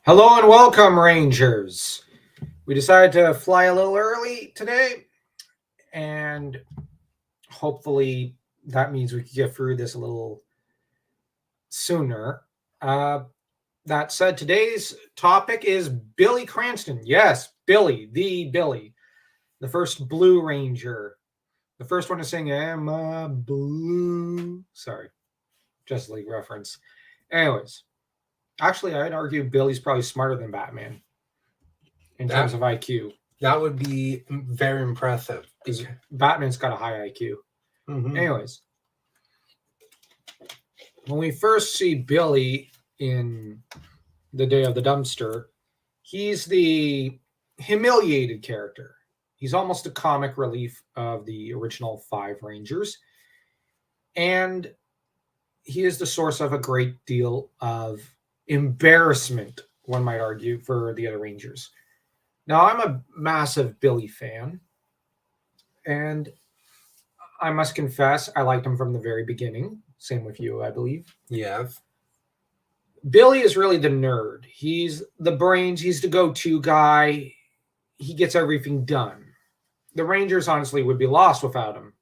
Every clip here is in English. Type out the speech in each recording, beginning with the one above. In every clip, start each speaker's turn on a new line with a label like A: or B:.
A: Hello and welcome, Rangers. We decided to fly a little early today, and hopefully that means we can get through this a little sooner. Uh, that said, today's topic is Billy Cranston. Yes, Billy, the first Blue Ranger, the first one to sing "Am Blue." Sorry, Justice League reference. Anyways, actually, I'd argue Billy's probably smarter than Batman in terms of IQ.
B: That would be very impressive.
A: Because Batman's got a high IQ.
B: Mm-hmm.
A: Anyways, when we first see Billy in The Day of the Dumpster, he's the humiliated character. He's almost a comic relief of the original 5 Rangers. And he is the source of a great deal of embarrassment, one might argue, for the other Rangers. Now, I'm a massive Billy fan, and I must confess, I liked him from the very beginning. Same with you, I believe.
B: Yes.
A: Billy is really the nerd. He's the brains. He's the go-to guy. He gets everything done. The Rangers, honestly, would be lost without him.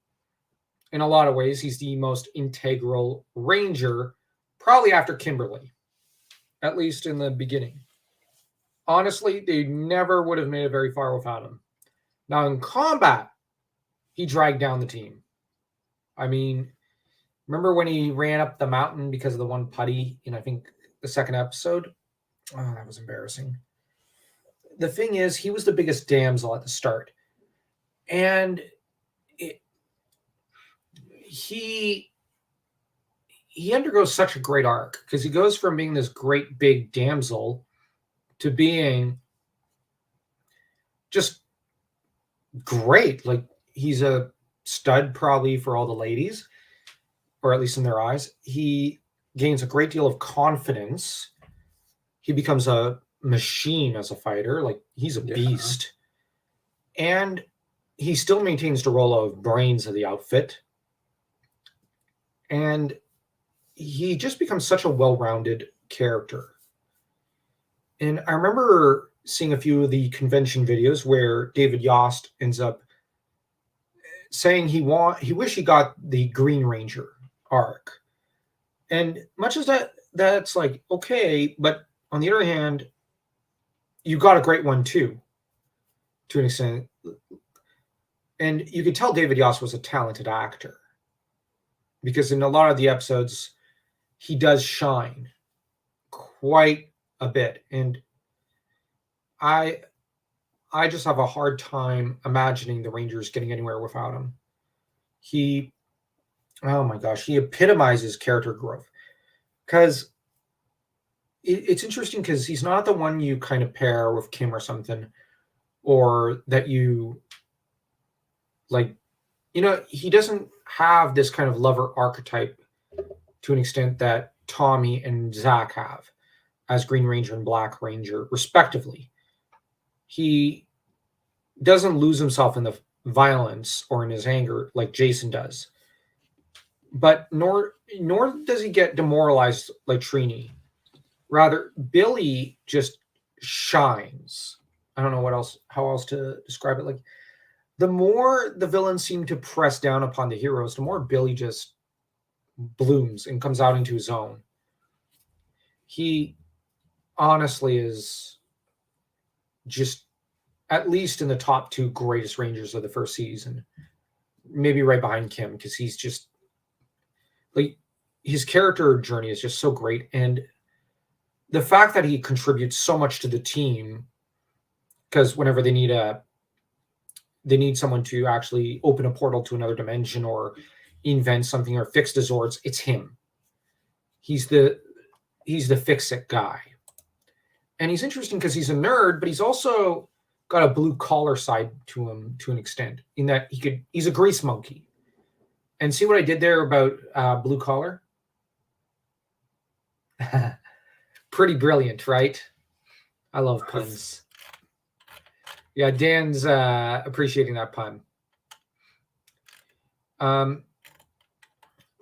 A: In a lot of ways, he's the most integral Ranger, probably after Kimberly, at least in the beginning. Honestly, they never would have made it very far without him. Now, in combat, he dragged down the team. I mean, remember when he ran up the mountain because of the one putty in, I think, the second episode? Oh, that was embarrassing. The thing is, he was the biggest damsel at the start. And he undergoes such a great arc because he goes from being this great big damsel to being just great. Like, he's a stud probably for all the ladies, or at least in their eyes. He gains a great deal of confidence. He becomes a machine as a fighter. Like, he's a beast. And he still maintains the role of brains of the outfit. And he just becomes such a well-rounded character. And I remember seeing a few of the convention videos where David Yost ends up saying he wish he got the Green Ranger arc. And much as that's like, okay, but on the other hand, you got a great one too, to an extent. And you could tell David Yost was a talented actor, because in a lot of the episodes, he does shine quite a bit. And I just have a hard time imagining the Rangers getting anywhere without him. Oh my gosh, he epitomizes character growth. Because it's interesting because he's not the one you kind of pair with Kim or something, or that you like, he doesn't have this kind of lover archetype to an extent that Tommy and Zach have as Green Ranger and Black Ranger, respectively. He doesn't lose himself in the violence or in his anger like Jason does. But nor does he get demoralized like Trini. Rather, Billy just shines. I don't know how else to describe it. Like, the more the villains seem to press down upon the heroes, the more Billy just blooms and comes out into his own. He honestly is just at least in the top 2 greatest Rangers of the first season. Maybe right behind Kim, because he's just like, his character journey is just so great. And the fact that he contributes so much to the team, because whenever they need someone to actually open a portal to another dimension or invent something or fix the Zords, it's him. He's the fix-it guy. And he's interesting because he's a nerd, but he's also got a blue-collar side to him to an extent, in that he's a grease monkey. And see what I did there about blue-collar? Pretty brilliant, right? I love puns. Yeah, Dan's appreciating that pun.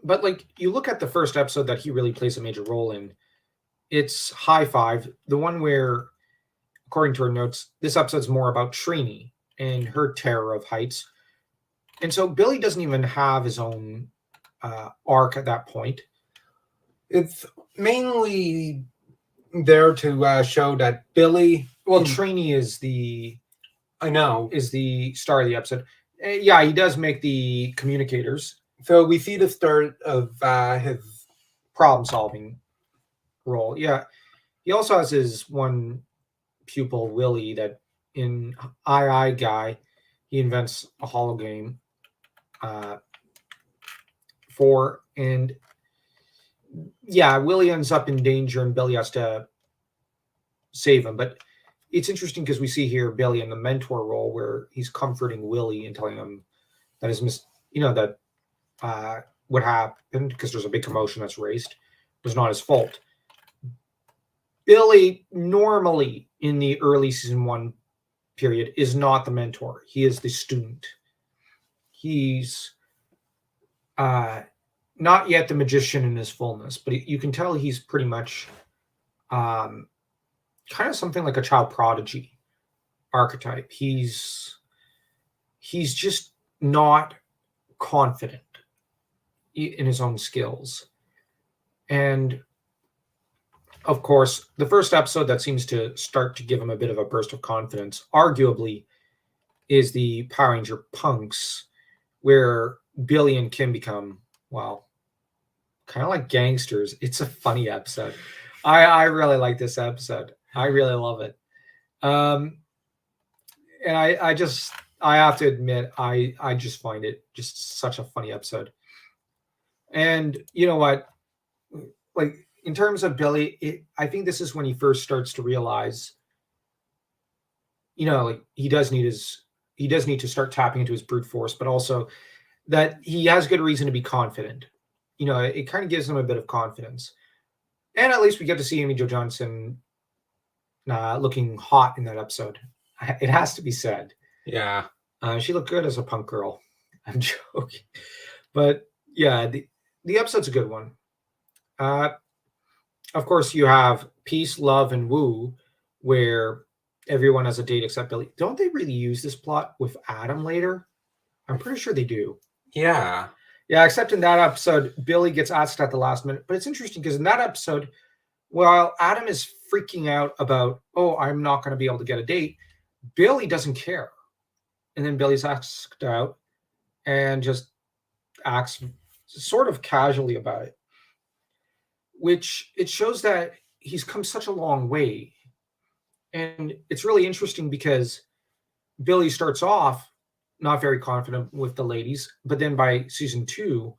A: But like, you look at the first episode that he really plays a major role in, it's High Five, the one where, according to her notes, this episode's more about Trini and her terror of heights. And so Billy doesn't even have his own arc at that point.
B: It's mainly there to show that Billy.
A: Well, Trini is the star of the episode. Yeah, he does make the communicators.
B: So we see the start of his
A: problem-solving role. Yeah, he also has his one pupil, Willie, that in I Guy, he invents a holo game for, and yeah, Willie ends up in danger and Billy has to save him. But it's interesting because we see here Billy in the mentor role where he's comforting Willie and telling him that that what happened, because there's a big commotion that's raised, was not his fault. Billy normally in the early season 1 period is not the mentor. He is the student. He's not yet the magician in his fullness, but you can tell he's pretty much kind of something like a child prodigy archetype. He's just not confident in his own skills. And of course, the first episode that seems to start to give him a bit of a burst of confidence, arguably, is the Power Ranger Punks, where Billy and Kim become, well, kind of like gangsters. It's a funny episode. I really like this episode. I really love it. And I have to admit, I just find it just such a funny episode. And you know what? Like, in terms of Billy, I think this is when he first starts to realize, like he does need to start tapping into his brute force, but also that he has good reason to be confident. It kind of gives him a bit of confidence. And at least we get to see Amy Jo Johnson looking hot in that episode. It has to be said.
B: Yeah.
A: She looked good as a punk girl. I'm joking. But yeah, the episode's a good one. Of course, you have Peace, Love, and Woo, where everyone has a date except Billy. Don't they really use this plot with Adam later? I'm pretty sure they do.
B: Yeah.
A: Yeah, except in that episode, Billy gets asked at the last minute. But it's interesting because in that episode, while Adam is freaking out about, oh, I'm not going to be able to get a date, Billy doesn't care. And then Billy's asked out and just acts sort of casually about it, which it shows that he's come such a long way. And it's really interesting because Billy starts off not very confident with the ladies, but then by season 2,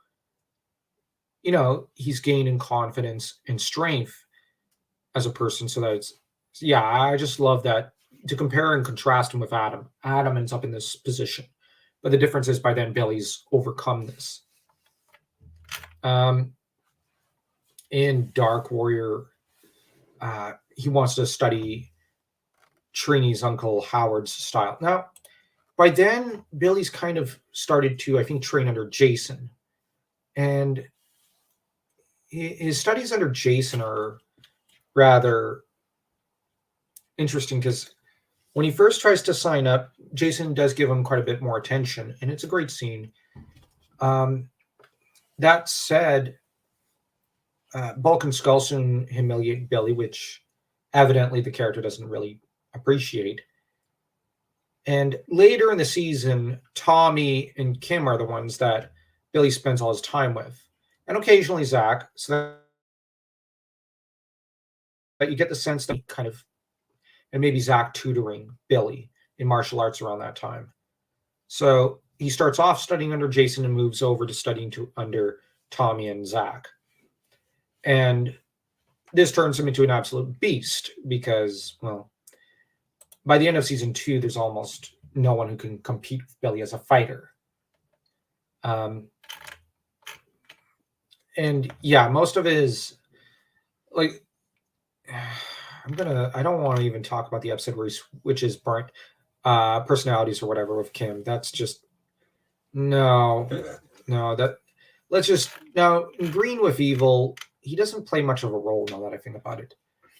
A: he's gaining confidence and strength as a person. So I just love that, to compare and contrast him with Adam. Adam ends up in this position, but the difference is by then Billy's overcome this. In Dark Warrior, he wants to study Trini's uncle Howard's style. Now, by then, Billy's kind of started to, I think, train under Jason. And his studies under Jason are rather interesting because when he first tries to sign up, Jason does give him quite a bit more attention, and it's a great scene. That said, Bulk and Skull soon humiliate Billy, which evidently the character doesn't really appreciate. And later in the season, Tommy and Kim are the ones that Billy spends all his time with, and occasionally Zach, so that you get the sense that he kind of, and maybe Zach tutoring Billy in martial arts around that time. So he starts off studying under Jason and moves over to studying under Tommy and Zach. And this turns him into an absolute beast because, well, by the end of season 2, there's almost no one who can compete with Billy as a fighter. And yeah, most of his, like, I don't want to even talk about the episode where he switches personalities or whatever with Kim. That's just, no, let's just, now in Green with Evil, he doesn't play much of a role now that I think about it.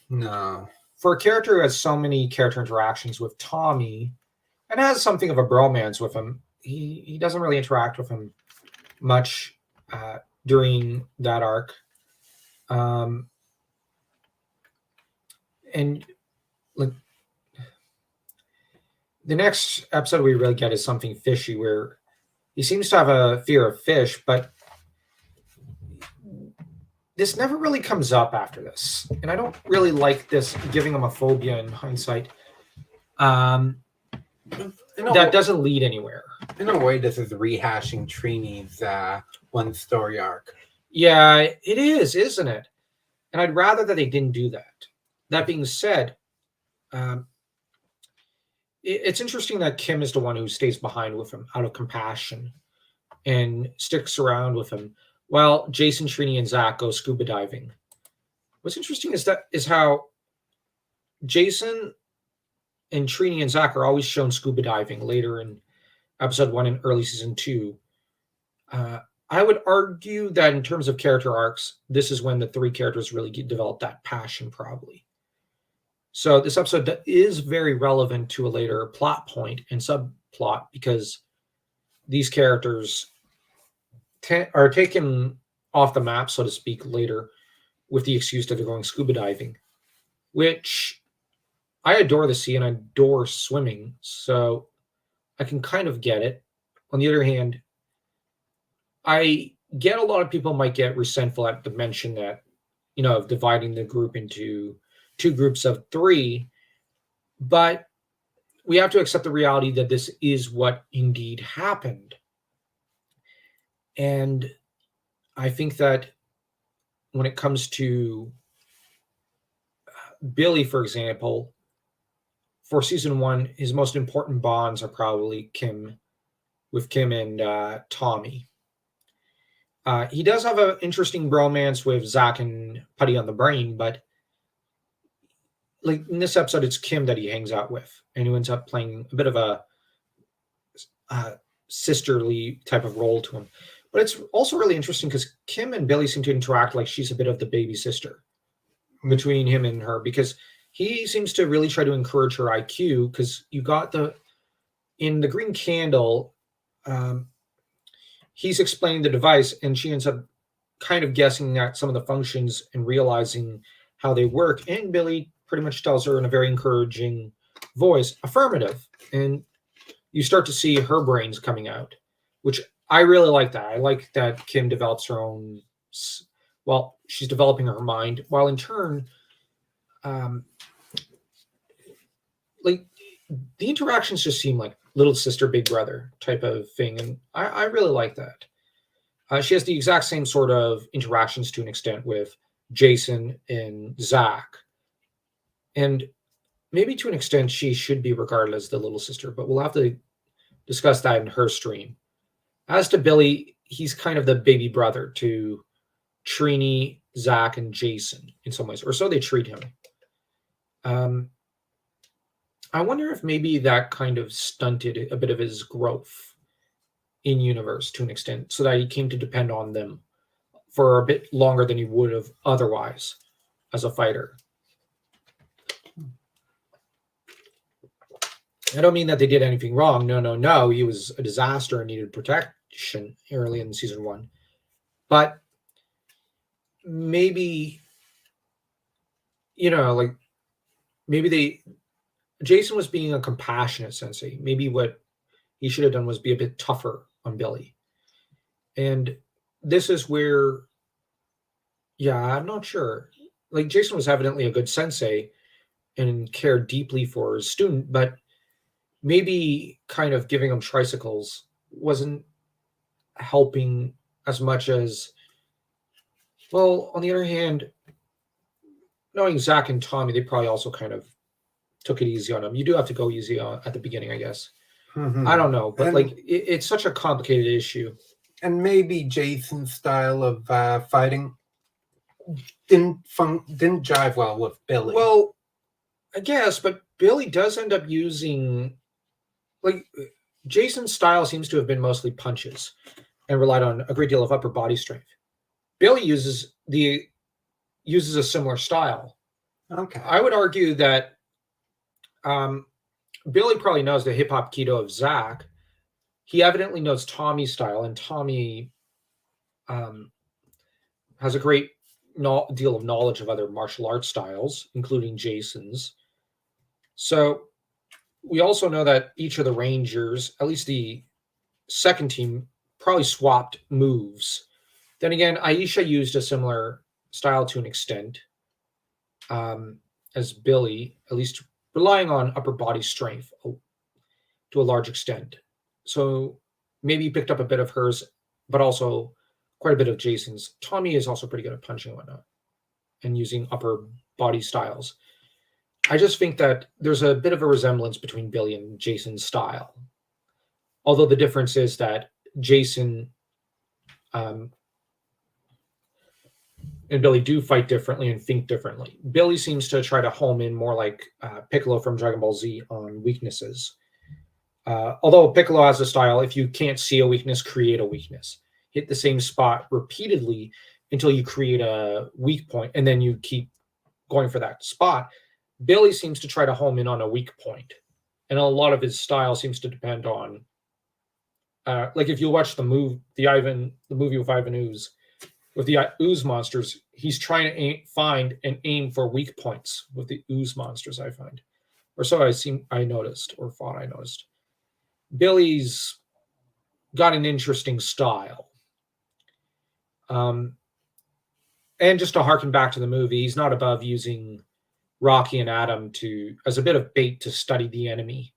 B: No.
A: For a character who has so many character interactions with Tommy and has something of a bromance with him, he doesn't really interact with him much during that arc. And like the next episode we really get is something fishy, where he seems to have a fear of fish, but this never really comes up after this, and I don't really like this giving him a phobia in hindsight. That doesn't lead anywhere.
B: In a way, this is rehashing Trini's one story arc.
A: Yeah, it is, isn't it? And I'd rather that they didn't do that. That being said, it's interesting that Kim is the one who stays behind with him out of compassion and sticks around with him while Jason, Trini, and Zach go scuba diving. What's interesting is how Jason and Trini and Zach are always shown scuba diving later in episode 1 and early season 2. I would argue that in terms of character arcs, this is when the 3 characters really develop that passion, probably. So this episode is very relevant to a later plot point and subplot, because these characters are taken off the map, so to speak, later with the excuse that they're going scuba diving, which I adore the sea and I adore swimming, so I can kind of get it. On the other hand, I get a lot of people might get resentful at the mention that, of dividing the group into 2 groups of 3, but we have to accept the reality that this is what indeed happened. And I think that when it comes to Billy, for example, for season 1, his most important bonds are probably Kim and Tommy. He does have an interesting bromance with Zach and Putty on the Brain, but like in this episode, it's Kim that he hangs out with, and who ends up playing a bit of a sisterly type of role to him. But it's also really interesting because Kim and Billy seem to interact like she's a bit of the baby sister between him and her, because he seems to really try to encourage her IQ, because you got in the Green Candle, he's explaining the device and she ends up kind of guessing at some of the functions and realizing how they work. And Billy pretty much tells her in a very encouraging voice, affirmative. And you start to see her brains coming out, which I really like that. I like that Kim develops her own, well, she's developing her mind, while in turn, like the interactions just seem like little sister, big brother type of thing. And I really like that. She has the exact same sort of interactions to an extent with Jason and Zach. And maybe to an extent, she should be regarded as the little sister, but we'll have to discuss that in her stream. As to Billy, he's kind of the baby brother to Trini, Zach, and Jason in some ways, or so they treat him. I wonder if maybe that kind of stunted a bit of his growth in universe to an extent, so that he came to depend on them for a bit longer than he would have otherwise as a fighter. I don't mean that they did anything wrong. No. He was a disaster and needed protection early in season 1. But maybe, Jason was being a compassionate sensei. Maybe what he should have done was be a bit tougher on Billy. And this is where, I'm not sure. Like, Jason was evidently a good sensei and cared deeply for his student, but maybe kind of giving him tricycles wasn't helping as much as, well, on the other hand, knowing Zach and Tommy, they probably also kind of took it easy on him. You do have to go easy at the beginning, I guess.
B: Mm-hmm.
A: I don't know, but it's such a complicated issue.
B: And maybe Jason's style of fighting didn't jive well with Billy.
A: Well, I guess, but Billy does end up using, like, Jason's style seems to have been mostly punches and relied on a great deal of upper body strength. Billy uses the uses a similar style.
B: Okay.
A: I would argue that Billy probably knows the hip hop keto of Zach. He evidently knows Tommy's style, and Tommy has a great deal of knowledge of other martial arts styles, including Jason's. So we also know that each of the Rangers, at least the second team, probably swapped moves. Then again, Aisha used a similar style to an extent as Billy, at least relying on upper body strength to a large extent. So maybe he picked up a bit of hers, but also quite a bit of Jason's. Tommy is also pretty good at punching and whatnot and using upper body styles. I just think that there's a bit of a resemblance between Billy and Jason's style. Although the difference is that Jason and Billy do fight differently and think differently. Billy seems to try to home in more like Piccolo from Dragon Ball Z on weaknesses. Although Piccolo has a style, if you can't see a weakness, create a weakness. Hit the same spot repeatedly until you create a weak point, and then you keep going for that spot. Billy seems to try to home in on a weak point, and a lot of his style seems to depend on, like if you watch the movie with Ivan Ooze, with the ooze monsters, he's trying to find and aim for weak points with the ooze monsters. I find, or so I noticed, or thought I noticed. Billy's got an interesting style. And just to harken back to the movie, he's not above using Rocky and Adam as a bit of bait to study the enemy,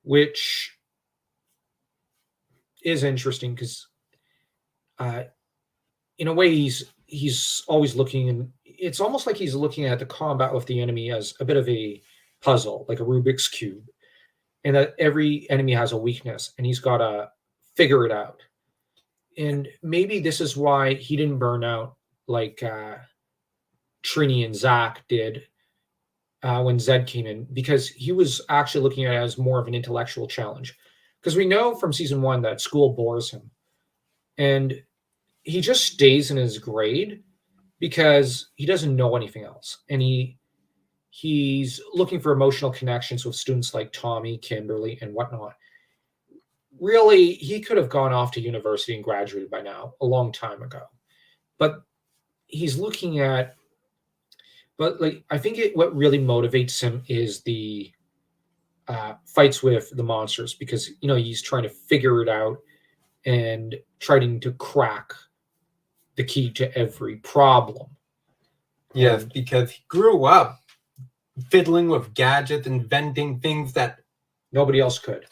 A: which is interesting because in a way he's always looking, and it's almost like he's looking at the combat with the enemy as a bit of a puzzle, like a Rubik's Cube, and that every enemy has a weakness and he's got to figure it out. And maybe this is why he didn't burn out like Trini and Zach did when Zed came in, because he was actually looking at it as more of an intellectual challenge. Because we know from season 1 that school bores him. And he just stays in his grade because he doesn't know anything else. And he's looking for emotional connections with students like Tommy, Kimberly, and whatnot. Really, he could have gone off to university and graduated by now, a long time ago. But he's looking at, I think what really motivates him is the fights with the monsters, because he's trying to figure it out and trying to crack the key to every problem.
B: Yes, because he grew up fiddling with gadgets, inventing things that
A: nobody else could.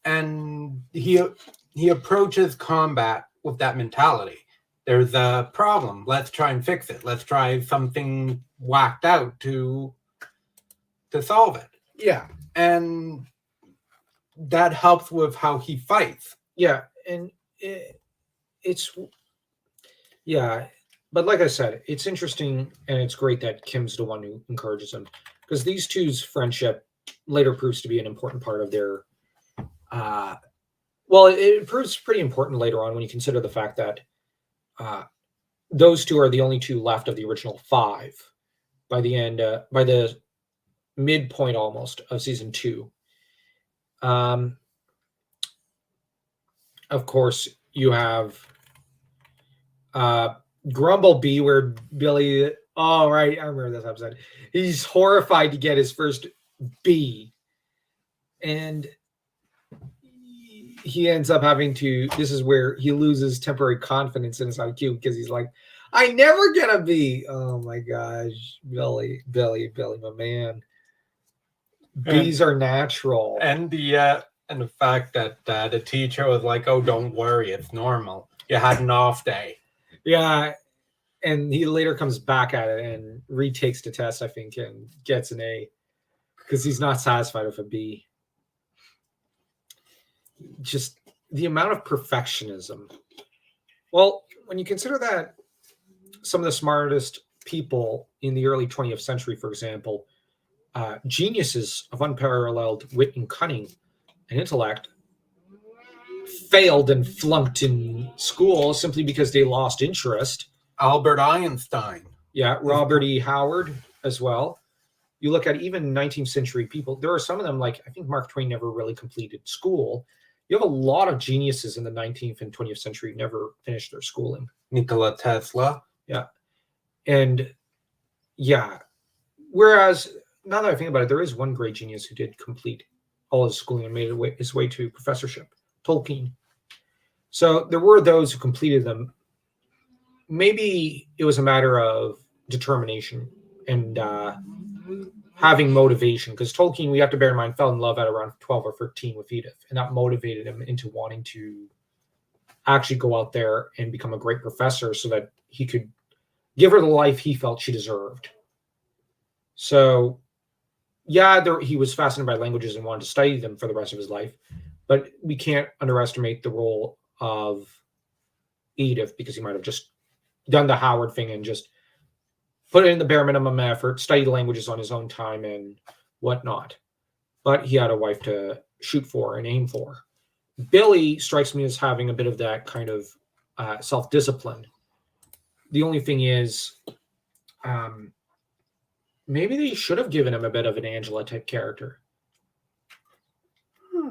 B: And he approaches combat with that mentality. There's a problem. Let's try and fix it. Let's try something whacked out to solve it.
A: Yeah.
B: And that helps with how he fights.
A: Yeah. And it's, yeah. But like I said, it's interesting, and it's great that Kim's the one who encourages him, because these two's friendship later proves to be an important part of their it proves pretty important later on when you consider the fact that those two are the only two left of the original 5 by the end, by the midpoint almost of season 2. Of course, you have Grumblebee, where Billy, oh, right, I remember this episode. He's horrified to get his first B. And he ends up having to, this is where he loses temporary confidence in his IQ, because he's like, I never get a B. Oh my gosh, Billy, my man. B's are natural.
B: And the fact that the teacher was like, oh, don't worry, it's normal. You had an off day.
A: Yeah. And he later comes back at it and retakes the test, I think, and gets an A, because he's not satisfied with a B. Just the amount of perfectionism. Well, when you consider that some of the smartest people in the early 20th century, for example, geniuses of unparalleled wit and cunning and intellect, failed and flunked in school simply because they lost interest.
B: Albert Einstein.
A: Yeah, Robert E. Howard as well. You look at even 19th century people, there are some of them, like I think Mark Twain never really completed school. You have a lot of geniuses in the 19th and 20th century never finished their schooling.
B: Nikola Tesla.
A: Yeah. And yeah, whereas now that I think about it, there is one great genius who did complete all his schooling and made his way to professorship, Tolkien. So there were those who completed them. Maybe it was a matter of determination and having motivation, because Tolkien, we have to bear in mind, fell in love at around 12 or 13 with Edith, and that motivated him into wanting to actually go out there and become a great professor so that he could give her the life he felt she deserved. So yeah, he was fascinated by languages and wanted to study them for the rest of his life, but we can't underestimate the role of Edith, because he might have just done the Howard thing and just put in the bare minimum effort, studied languages on his own time and whatnot. But he had a wife to shoot for and aim for. Billy strikes me as having a bit of that kind of self-discipline. The only thing is, maybe they should have given him a bit of an Angela type character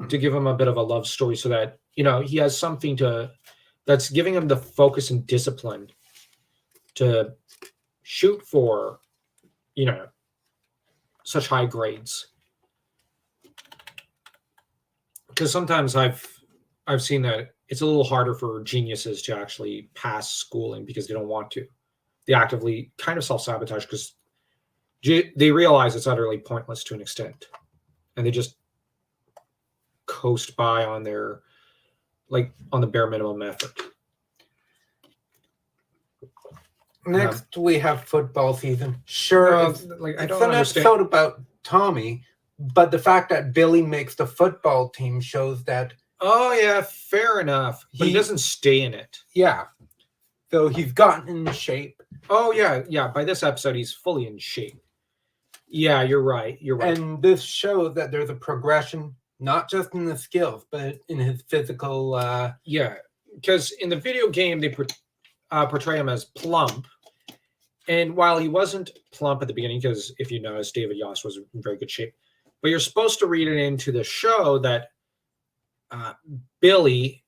A: to give him a bit of a love story, so that, you know, he has something that's giving him the focus and discipline to shoot for, you know, such high grades. Because sometimes I've seen that it's a little harder for geniuses to actually pass schooling because they don't want to. They actively kind of self-sabotage because they realize it's utterly pointless to an extent, and they just coast by on their, like, on the bare minimum effort.
B: Next, we have football season. Sure, it's
A: I don't
B: an
A: understand.
B: episode about Tommy, but the fact that Billy makes the football team shows that.
A: Oh yeah, fair enough. But he doesn't stay in it.
B: Yeah, so he's gotten in shape.
A: Oh yeah. By this episode, he's fully in shape. Yeah, you're right.
B: And this shows that there's a progression, not just in the skills, but in his physical.
A: Yeah, because in the video game, they portray him as plump. And while he wasn't plump at the beginning, because if you notice, David Yost was in very good shape, but you're supposed to read it into the show that Billy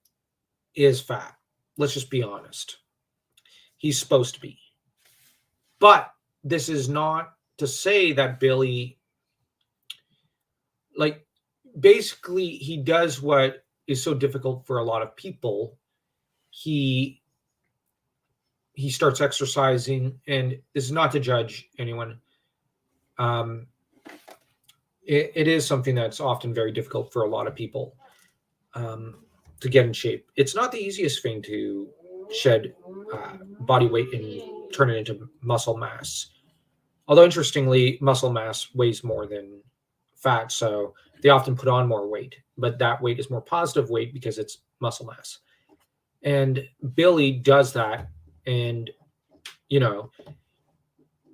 A: is fat. Let's just be honest. He's supposed to be. But this is not to say that Billy, like, basically he does what is so difficult for a lot of people. He starts exercising, and this is not to judge anyone. It is something that's often very difficult for a lot of people to get in shape. It's not the easiest thing to shed body weight and turn it into muscle mass. Although, interestingly, muscle mass weighs more than fat, so they often put on more weight. But that weight is more positive weight because it's muscle mass. And Billy does that. And, you know,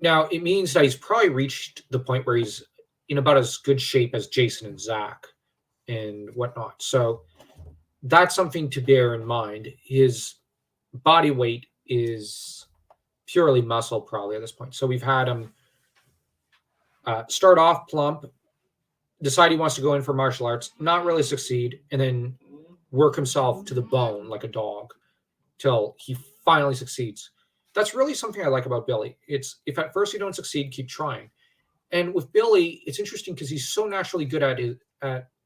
A: now it means that he's probably reached the point where he's in about as good shape as Jason and Zach and whatnot. So that's something to bear in mind. His body weight is purely muscle probably at this point. So we've had him start off plump, decide he wants to go in for martial arts, not really succeed, and then work himself to the bone like a dog till he finally succeeds. That's really something I like about Billy. It's, if at first you don't succeed, keep trying. And with Billy, it's interesting because he's so naturally good at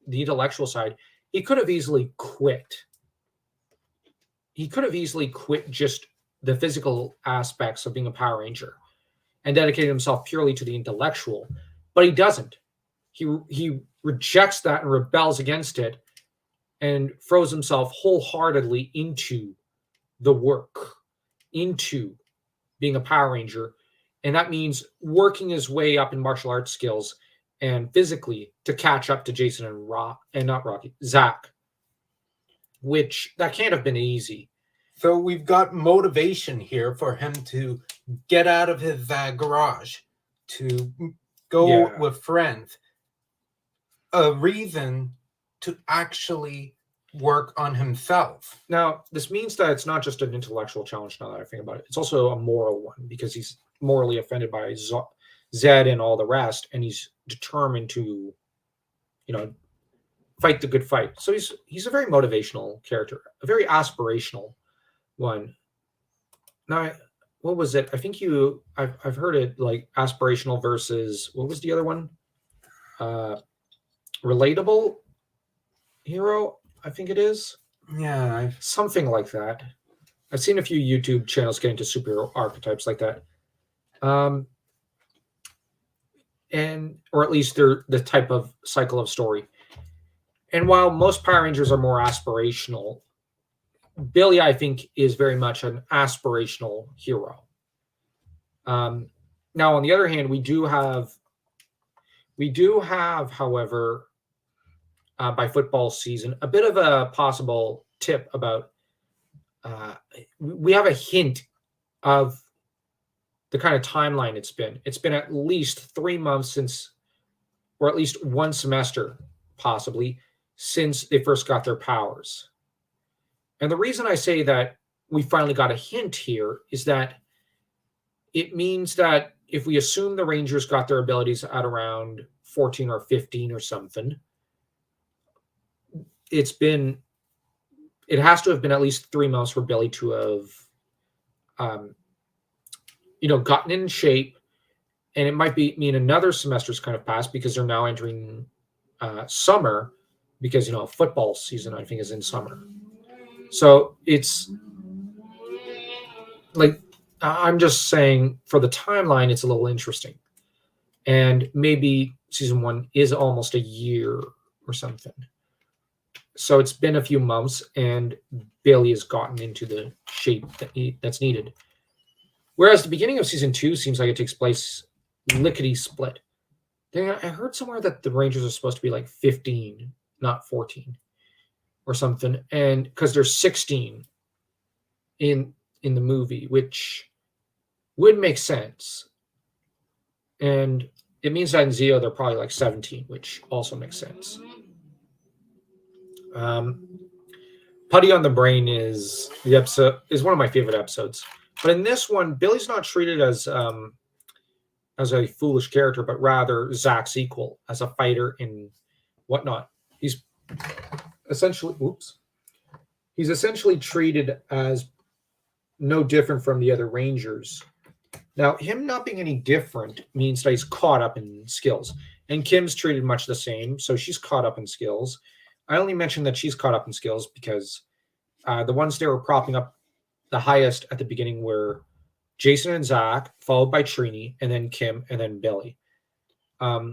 A: the intellectual side. He could have easily quit. He could have easily quit just the physical aspects of being a Power Ranger and dedicated himself purely to the intellectual, but he doesn't. He rejects that and rebels against it and throws himself wholeheartedly into the work, into being a Power Ranger. And that means working his way up in martial arts skills and physically to catch up to Jason and Zach, which that can't have been easy.
B: So we've got motivation here for him to get out of his garage, to go with friends. A reason to actually work on himself.
A: Now, this means that it's not just an intellectual challenge now that I think about it. It's also a moral one because he's morally offended by Zed and all the rest, and he's determined to, fight the good fight. So he's a very motivational character, a very aspirational one. Now, what was it? I think I've heard it like aspirational versus what was the other one? Relatable hero, I think it is.
B: Yeah,
A: something like that. I've seen a few YouTube channels get into superhero archetypes like that. And or at least they're the type of cycle of story. And while most Power Rangers are more aspirational, Billy, I think, is very much an aspirational hero. Now, on the other hand, we do have, however, by football season, a bit of a possible tip about. We have a hint of the kind of timeline it's been. It's been at least 3 months since, or at least one semester, possibly, since they first got their powers. And the reason I say that we finally got a hint here is that it means that if we assume the Rangers got their abilities at around 14 or 15 or something, it has to have been at least 3 months for Billy to have, gotten in shape. And it might mean another semester's kind of passed because they're now entering summer because, football season, I think, is in summer. So it's like, I'm just saying for the timeline, it's a little interesting. And maybe season 1 is almost a year or something. So it's been a few months, and Billy has gotten into the shape that's needed. Whereas the beginning of season 2 seems like it takes place lickety-split. I heard somewhere that the Rangers are supposed to be like 15, not 14, or something, and because there's 16 in the movie, which would make sense. And it means that in Zeo they're probably like 17, which also makes sense. Putty on the Brain is one of my favorite episodes. But in this one, Billy's not treated as a foolish character, but rather Zach's equal as a fighter and whatnot. He's essentially treated as no different from the other Rangers. Now, him not being any different means that he's caught up in skills. And Kim's treated much the same, so she's caught up in skills. I only mentioned that she's caught up in skills because the ones they were propping up the highest at the beginning were Jason and Zach, followed by Trini, and then Kim, and then Billy. Now,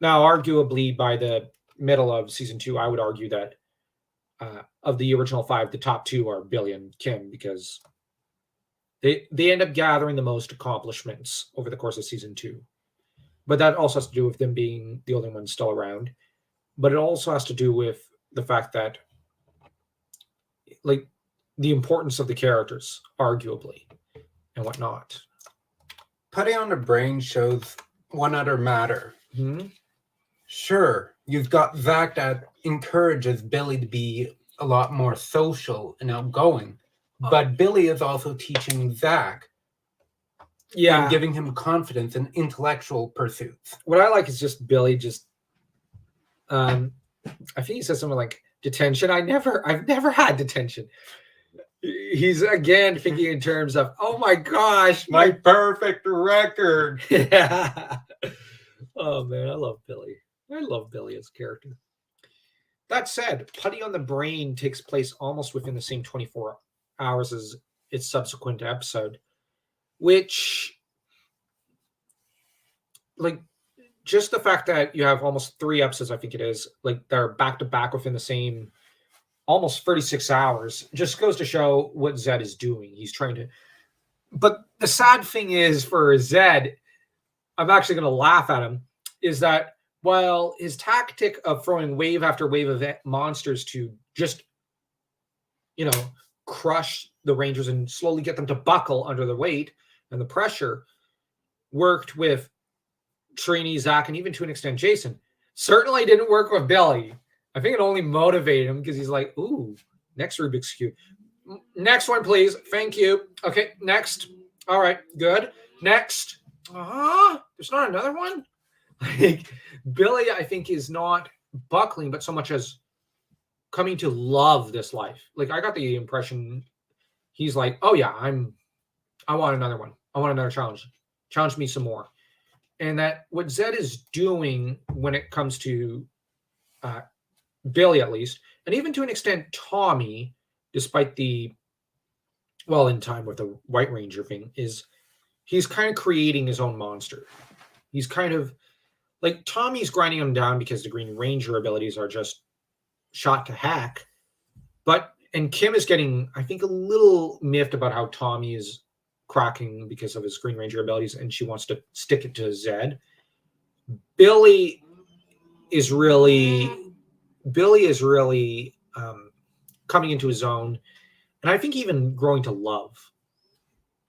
A: arguably, by the middle of season 2, I would argue that of the original 5, the top 2 are Billy and Kim because they end up gathering the most accomplishments over the course of season 2. But that also has to do with them being the only ones still around. But it also has to do with the fact that, like, the importance of the characters, arguably, and whatnot.
B: Putty on the Brain shows one other matter.
A: Mm-hmm.
B: Sure, you've got Zach that encourages Billy to be a lot more social and outgoing, but Billy is also teaching Zach and giving him confidence in intellectual pursuits.
A: What I like is just Billy I think he says something like detention. I've never had detention. He's again thinking in terms of, oh my gosh,
B: my perfect record.
A: Yeah. Oh man, I love Billy. I love Billy as a character. That said, Putty on the Brain takes place almost within the same 24 hours as its subsequent episode, which, like, just the fact that you have almost 3 episodes, I think it is, like, they're back to back within the same almost 36 hours, just goes to show what Zed is doing. He's trying to. But the sad thing is for Zed, I'm actually going to laugh at him, is that while his tactic of throwing wave after wave of monsters to just, crush the Rangers and slowly get them to buckle under the weight and the pressure worked with Trini, Zach, and even to an extent Jason, certainly didn't work with Billy. I think it only motivated him because he's like, ooh, next Rubik's Cube. Next one, please. Thank you. Okay, next. All right, good. Next. There's not another one? Like, Billy, I think, is not buckling, but so much as coming to love this life. Like, I got the impression he's like, oh yeah, I want another one. I want another challenge. Challenge me some more. And that what Zed is doing when it comes to Billy, at least, and even to an extent, Tommy, despite the, well, in time with the White Ranger thing, is he's kind of creating his own monster. He's kind of like Tommy's grinding him down because the Green Ranger abilities are just shot to heck. And Kim is getting, I think, a little miffed about how Tommy is cracking because of his Green Ranger abilities, and she wants to stick it to Zed. Billy is really coming into his own, and I think even growing to love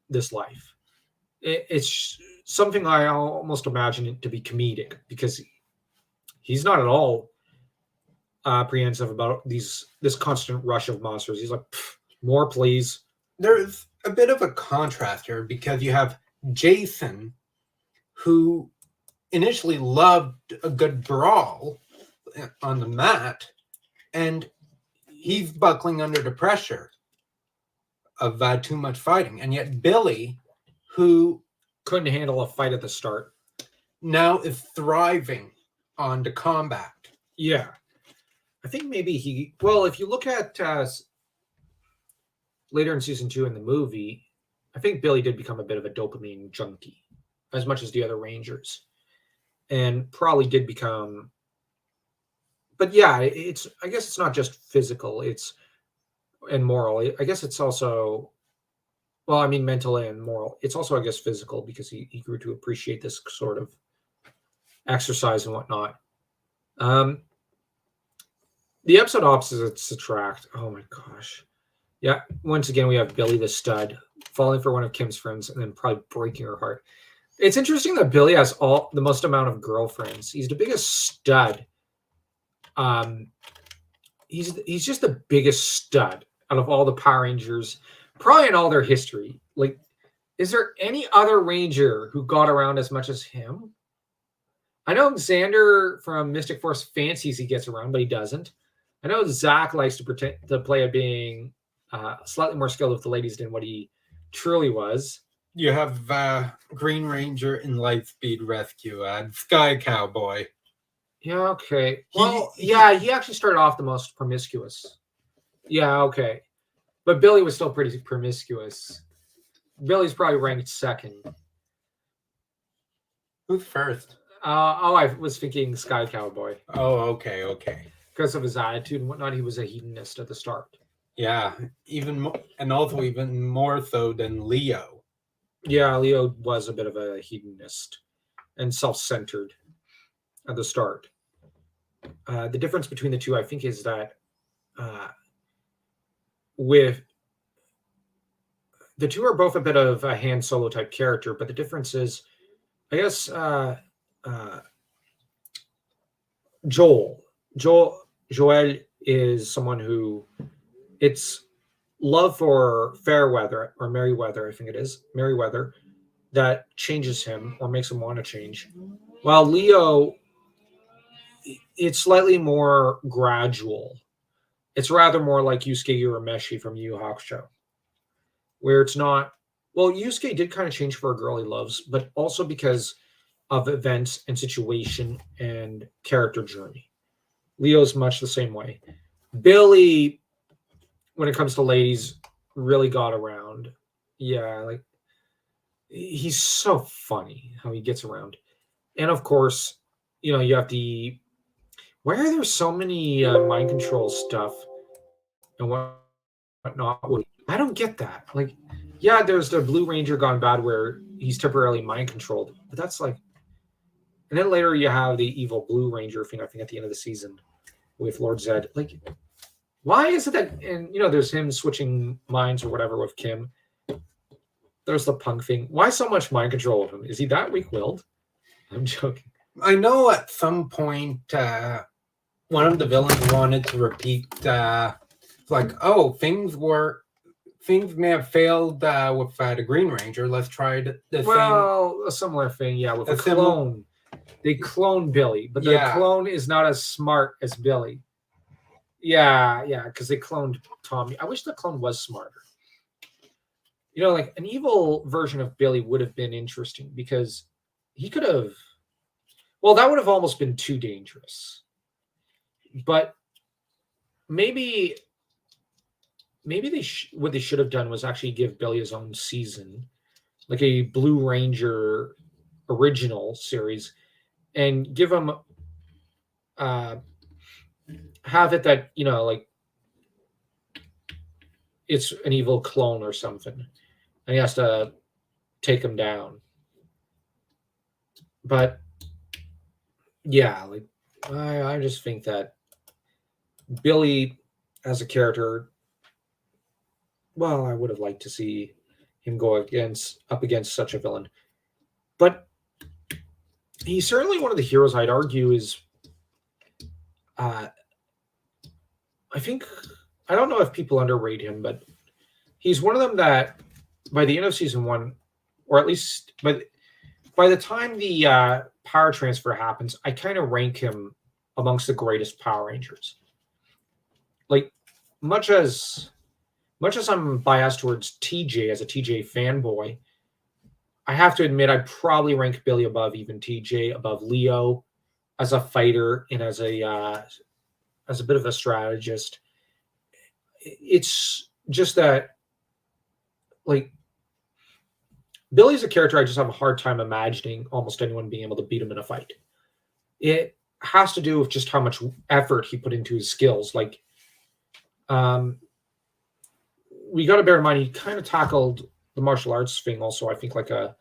A: this life. It's something I almost imagine it to be comedic, because he's not at all apprehensive about this constant rush of monsters. He's like, more, please.
B: There's a bit of a contrast here because you have Jason, who initially loved a good brawl on the mat, and he's buckling under the pressure of too much fighting. And yet Billy, who
A: couldn't handle a fight at the start,
B: now is thriving on the combat.
A: Yeah. I think maybe if you look at later in season 2 in the movie, I think Billy did become a bit of a dopamine junkie, as much as the other Rangers, and probably did become. But yeah, I guess it's not just physical; and moral. I guess it's also, well, I mean, mental and moral. It's also, I guess, physical, because he grew to appreciate this sort of exercise and whatnot. The episode opposites attract. Oh my gosh. Yeah, once again, we have Billy the stud falling for one of Kim's friends and then probably breaking her heart. It's interesting that Billy has the most amount of girlfriends. He's the biggest stud. He's just the biggest stud out of all the Power Rangers, probably in all their history. Like, is there any other Ranger who got around as much as him? I know Xander from Mystic Force fancies he gets around, but he doesn't. I know Zach likes to play at being slightly more skilled with the ladies than what he truly was.
B: You have Green Ranger in Lightspeed Rescue and Sky Cowboy.
A: Yeah, okay. Well, he actually started off the most promiscuous. Yeah, okay. But Billy was still pretty promiscuous. Billy's probably ranked second.
B: Who's first?
A: I was thinking Sky Cowboy.
B: Oh, okay.
A: Because of his attitude and whatnot, he was a hedonist at the start.
B: Yeah, even more so than Leo.
A: Yeah, Leo was a bit of a hedonist and self-centered at the start. The difference between the two, I think, is that with the two are both a bit of a Han Solo type character, but the difference is, I guess, Joel is someone who, it's love for Fairweather or Merryweather, I think it is Merryweather, that changes him or makes him want to change. While Leo, it's slightly more gradual. It's rather more like Yusuke Urameshi from Yu Yu Hakusho, where it's not. Well, Yusuke did kind of change for a girl he loves, but also because of events and situation and character journey. Leo's much the same way. Billy, when it comes to ladies, really got around. Yeah, like, he's so funny how he gets around. And of course, you have the, why are there so many mind control stuff and whatnot? I don't get that. Like, yeah, there's the Blue Ranger Gone Bad where he's temporarily mind controlled, but that's like, and then later you have the evil Blue Ranger thing, I think, at the end of the season with Lord Zed. Like, why is it that, and there's him switching minds or whatever with Kim. There's the punk thing. Why so much mind control of him? Is he that weak-willed? I'm joking.
B: I know at some point one of the villains wanted to repeat, like, oh, things may have failed with the Green Ranger. Let's try the
A: Well, a similar thing, yeah, with a
B: same.
A: clone. They clone Billy, but the clone is not as smart as Billy. Yeah, because they cloned Tommy. I wish the clone was smarter. You know, like an evil version of Billy would have been interesting because he could have. Well, that would have almost been too dangerous. But maybe what they should have done was actually give Billy his own season, like a Blue Ranger original series, and give him have it that, you know, like it's an evil clone or something, and he has to take him down. But yeah, like I just think that Billy as a character, well, I would have liked to see him go up against such a villain. But he's certainly one of the heroes I'd argue is I think, I don't know if people underrate him, but he's one of them that by the end of season 1, or at least by the time the power transfer happens, I kind of rank him amongst the greatest Power Rangers. Like, much as I'm biased towards TJ as a TJ fanboy, I have to admit I'd probably rank Billy above even TJ, above Leo as a fighter and as a bit of a strategist. It's just that, like, Billy's a character I just have a hard time imagining almost anyone being able to beat him in a fight. It has to do with just how much effort he put into his skills. Like, we got to bear in mind he kind of tackled the martial arts thing also, I think, like a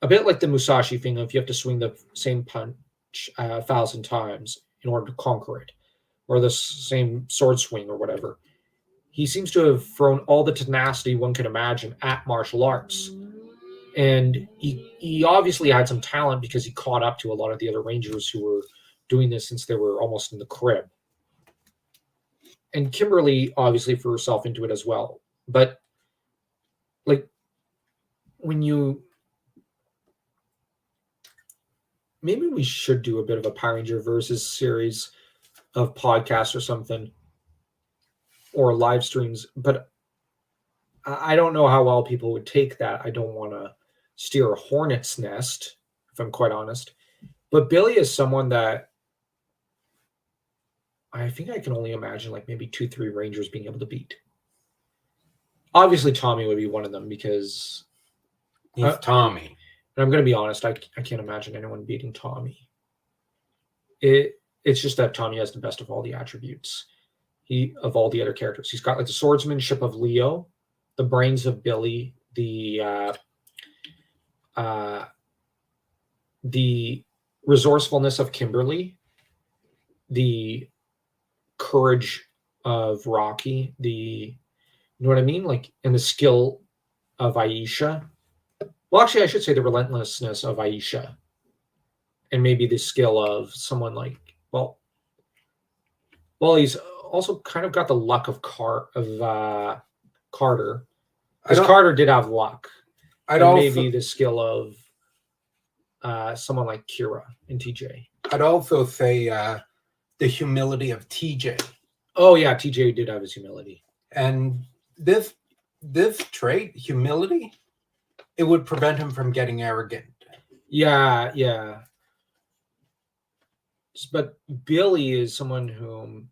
A: bit like the Musashi thing of you have to swing the same punch 1,000 times in order to conquer it, or the same sword swing or whatever. He seems to have thrown all the tenacity one can imagine at martial arts. And he obviously had some talent because he caught up to a lot of the other Rangers who were doing this since they were almost in the crib. And Kimberly obviously threw herself into it as well. But, like, maybe we should do a bit of a Power Ranger versus series of podcasts or something, or live streams, but I don't know how well people would take that. I don't want to steer a hornet's nest, if I'm quite honest. But Billy is someone that I think I can only imagine like maybe 2-3 Rangers being able to beat. Obviously, Tommy would be one of them because
B: he's Tommy.
A: And I'm going to be honest, I can't imagine anyone beating Tommy. It's just that Tommy has the best of all the attributes. Of all the other characters. He's got like the swordsmanship of Leo, the brains of Billy, the resourcefulness of Kimberly, the courage of Rocky, you know what I mean? Like, and the skill of Aisha. Well, actually, I should say the relentlessness of Aisha. And maybe the skill of someone like, well, he's also kind of got the luck of Carter. Because Carter did have luck. Maybe the skill of someone like Kira and TJ.
B: I'd also say the humility of TJ.
A: Oh yeah, TJ did have his humility.
B: And this trait, humility, it would prevent him from getting arrogant.
A: Yeah. But Billy is someone whom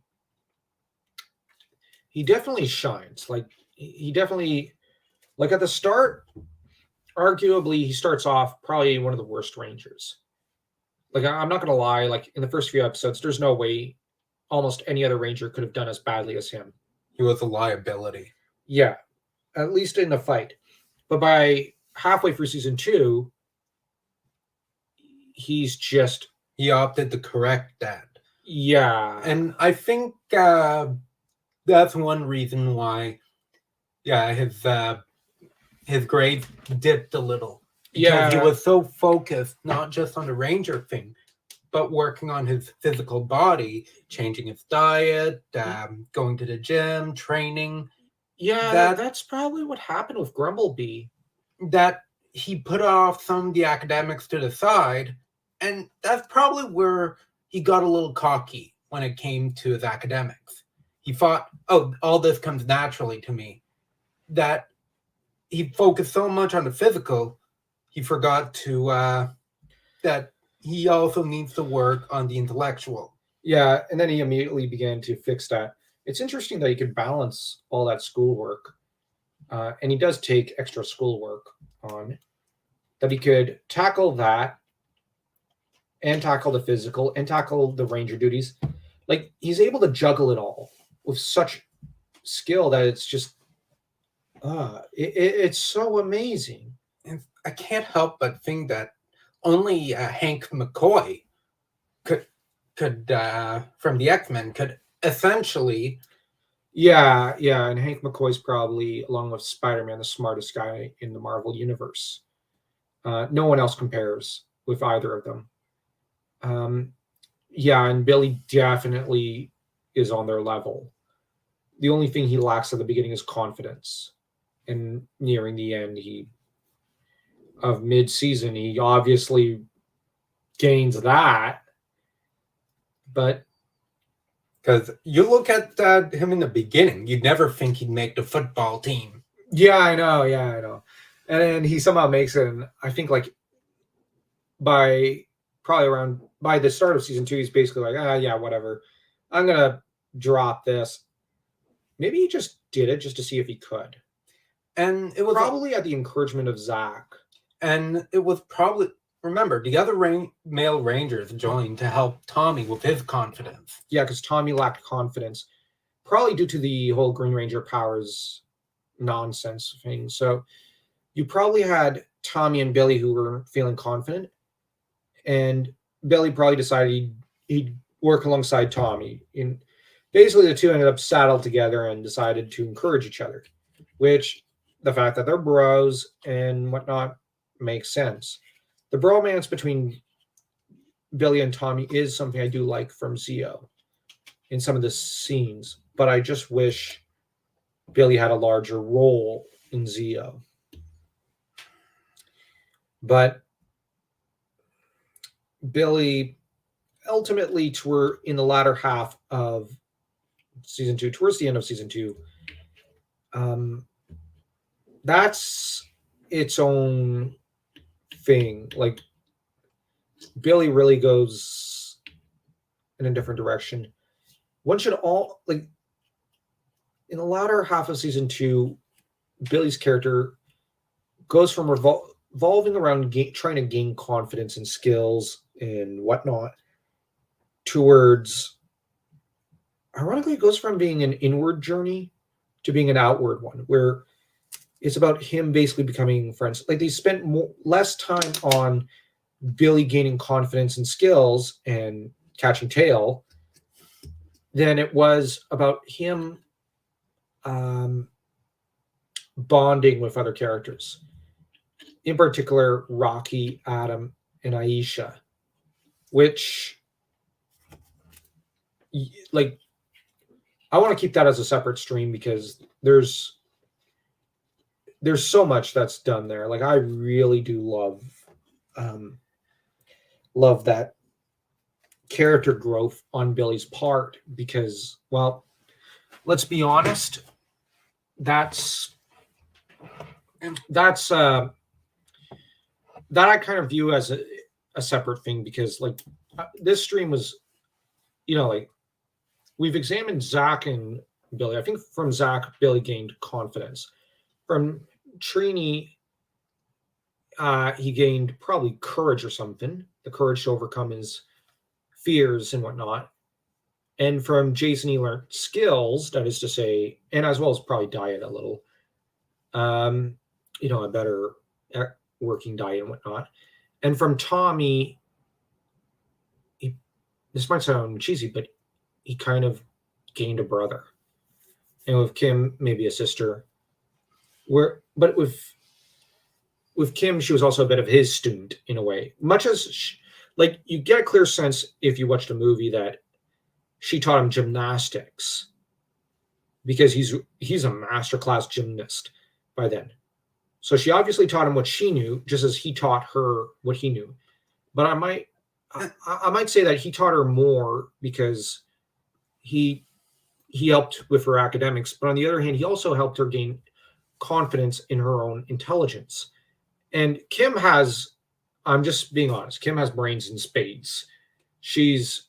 A: he definitely shines. Like, he definitely, like at the start, arguably he starts off probably one of the worst Rangers. Like, I'm not going to lie, like in the first few episodes, there's no way almost any other Ranger could have done as badly as him.
B: He was a liability.
A: Yeah, at least in the fight. But by halfway through season 2, he
B: opted to correct that.
A: Yeah.
B: And I think that's one reason why, his grades dipped a little. Because he was so focused, not just on the Ranger thing, but working on his physical body, changing his diet, going to the gym, training.
A: Yeah, that's probably what happened with Grumblebee.
B: That he put off some of the academics to the side, and that's probably where he got a little cocky when it came to his academics. He thought, oh, all this comes naturally to me. That he focused so much on the physical, he forgot to that he also needs to work on the intellectual.
A: Yeah, and then he immediately began to fix that. It's interesting that he could balance all that schoolwork, and he does take extra schoolwork on, that he could tackle that and tackle the physical and tackle the ranger duties. Like, he's able to juggle it all with such skill that it's just, it's so amazing.
B: And I can't help but think that only Hank McCoy could from the X-Men could essentially.
A: Yeah, and Hank McCoy's probably, along with Spider-Man, the smartest guy in the Marvel universe. No one else compares with either of them. Yeah, and Billy definitely is on their level. The only thing he lacks at the beginning is confidence. And nearing the end of mid-season, he obviously gains that. But
B: because you look at him in the beginning, you'd never think he'd make the football team.
A: Yeah, I know. And then he somehow makes it, and I think like by the start of season 2, he's basically like, yeah, whatever. I'm gonna drop this. Maybe he just did it just to see if he could.
B: And it was
A: probably at the encouragement of Zach.
B: And it was probably, remember, the other male Rangers joined to help Tommy with his confidence.
A: Yeah, because Tommy lacked confidence, probably due to the whole Green Ranger powers nonsense thing. So you probably had Tommy and Billy who were feeling confident, and Billy probably decided he'd work alongside Tommy. And basically, the two ended up saddled together and decided to encourage each other, which the fact that they're bros and whatnot makes sense. The bromance between Billy and Tommy is something I do like from Zeo in some of the scenes, but I just wish Billy had a larger role in Zeo. But Billy ultimately, in the latter half of season 2, towards the end of season 2, that's its own thing. Like, Billy really goes in a different direction. One should all, like, in the latter half of season 2, Billy's character goes from revolving around trying to gain confidence and skills and whatnot towards, ironically, it goes from being an inward journey to being an outward one, where it's about him basically becoming friends. Like, they spent less time on Billy gaining confidence and skills and catching tail than it was about him bonding with other characters. In particular, Rocky, Adam, and Aisha, which, like, I want to keep that as a separate stream because there's so much that's done there. Like, I really do love that character growth on Billy's part because, well, let's be honest, that I kind of view as a separate thing because, like, this stream was, like, we've examined Zach and Billy. I think from Zach, Billy gained confidence. From Trini, he gained probably courage or something, the courage to overcome his fears and whatnot. And from Jason, he learned skills, that is to say, and as well as probably diet a little, a better working diet and whatnot. And from Tommy, this might sound cheesy, but he kind of gained a brother. And with Kim, maybe a sister. But with Kim, she was also a bit of his student in a way. Much as like you get a clear sense if you watched a movie that she taught him gymnastics because he's a masterclass gymnast by then. So she obviously taught him what she knew, just as he taught her what he knew. But I might say that he taught her more because he he helped with her academics. But on the other hand, he also helped her gain confidence in her own intelligence. And Kim has, I'm just being honest, Kim has brains in spades. She's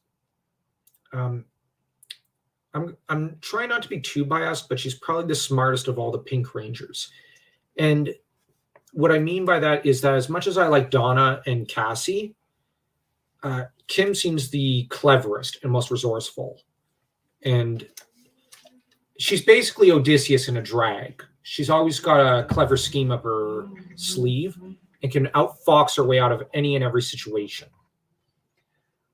A: um, I'm trying not to be too biased, but she's probably the smartest of all the Pink Rangers. And what I mean by that is that as much as I like Donna and Cassie, Kim seems the cleverest and most resourceful. And she's basically Odysseus in a drag. She's always got a clever scheme up her sleeve and can outfox her way out of any and every situation.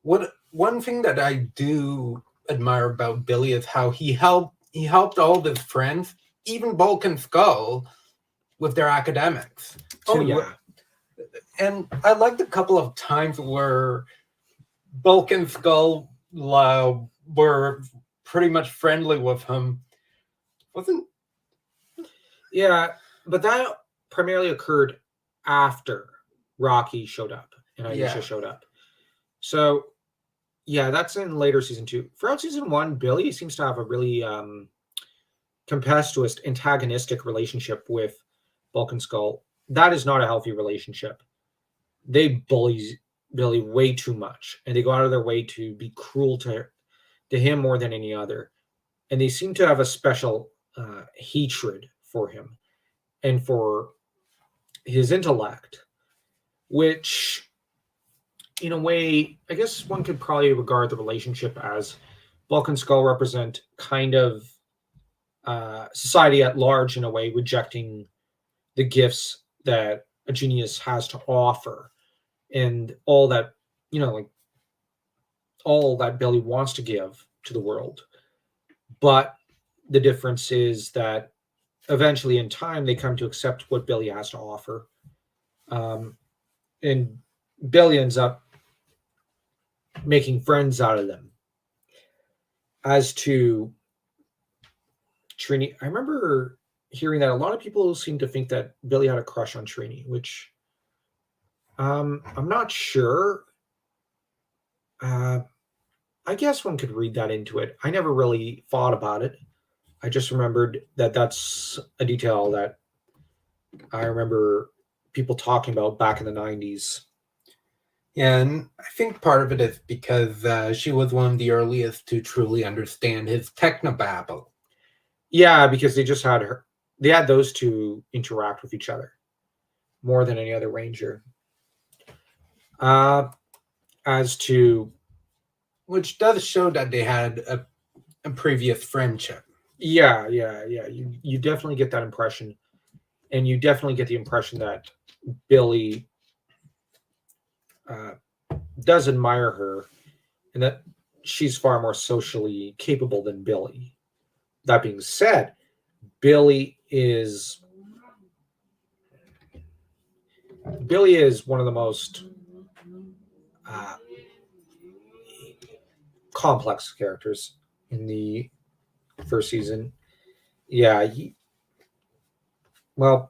B: One thing that I do admire about Billy is how he helped all of his friends, even Bulk and Skull, with their academics.
A: Oh yeah.
B: And I liked a couple of times where Bulk and Skull were pretty much friendly with him.
A: Yeah, but that primarily occurred after Rocky showed up and Aisha showed up. So yeah, that's in later season 2. Throughout season 1, Billy seems to have a really tempestuous, antagonistic relationship with Bulk and Skull. That is not a healthy relationship. They bully Billy way too much, and they go out of their way to be cruel to him more than any other. And they seem to have a special hatred for him and for his intellect, which in a way, I guess one could probably regard the relationship as Bulk and Skull represent kind of society at large, in a way, rejecting the gifts that a genius has to offer and all that, like all that Billy wants to give to the world. But the difference is that eventually in time, they come to accept what Billy has to offer. And Billy ends up making friends out of them. As to Trini, I remember hearing that a lot of people seem to think that Billy had a crush on Trini, which I'm not sure. I guess one could read that into it. I never really thought about it. I just remembered that that's a detail that I remember people talking about back in the 90s.
B: Yeah, and I think part of it is because she was one of the earliest to truly understand his technobabble.
A: Yeah, because they just had her. They had those two interact with each other more than any other Ranger. As to,
B: which does show that they had a previous friendship.
A: Yeah. You definitely get that impression, and you definitely get the impression that Billy does admire her, and that she's far more socially capable than Billy. That being said, Billy is one of the most complex characters in the first season. Yeah, when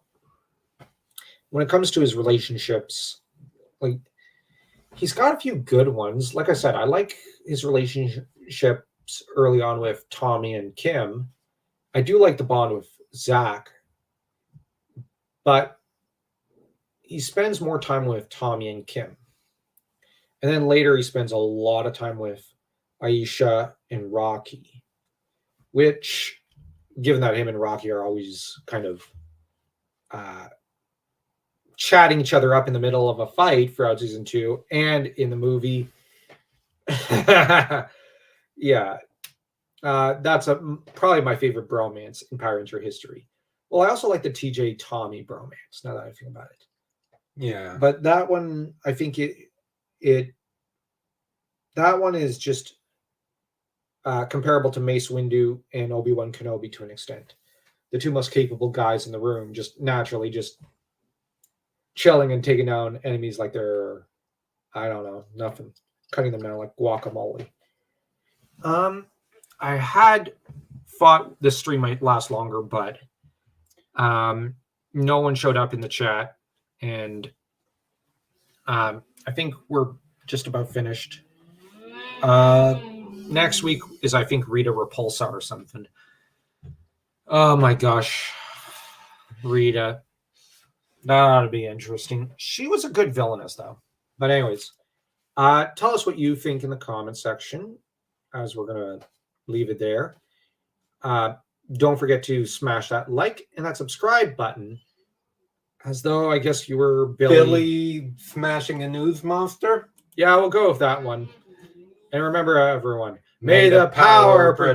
A: it comes to his relationships, like, he's got a few good ones. Like I said, I like his relationships early on with Tommy and Kim. I do like the bond with Zach, but he spends more time with Tommy and Kim. And then later he spends a lot of time with Aisha and Rocky, which, given that him and Rocky are always kind of chatting each other up in the middle of a fight throughout season 2 and in the movie. Yeah. That's probably my favorite bromance in Power Ranger history. Well, I also like the TJ Tommy bromance, now that I think about it.
B: Yeah.
A: But that one, I think that one is just comparable to Mace Windu and Obi-Wan Kenobi to an extent. The two most capable guys in the room, just naturally just chilling and taking down enemies like they're I don't know, nothing. Cutting them down like guacamole. I had thought this stream might last longer, but no one showed up in the chat, and I think we're just about finished. Next week is, I think, Rita Repulsa or something. Oh my gosh, Rita. That ought to be interesting. She was a good villainess, though. But anyways, tell us what you think in the comment section, as we're going to leave it there. Don't forget to smash that like and that subscribe button. As though, I guess you were
B: Billy smashing a news monster?
A: Yeah, we'll go with that one. And remember, everyone, may the power protect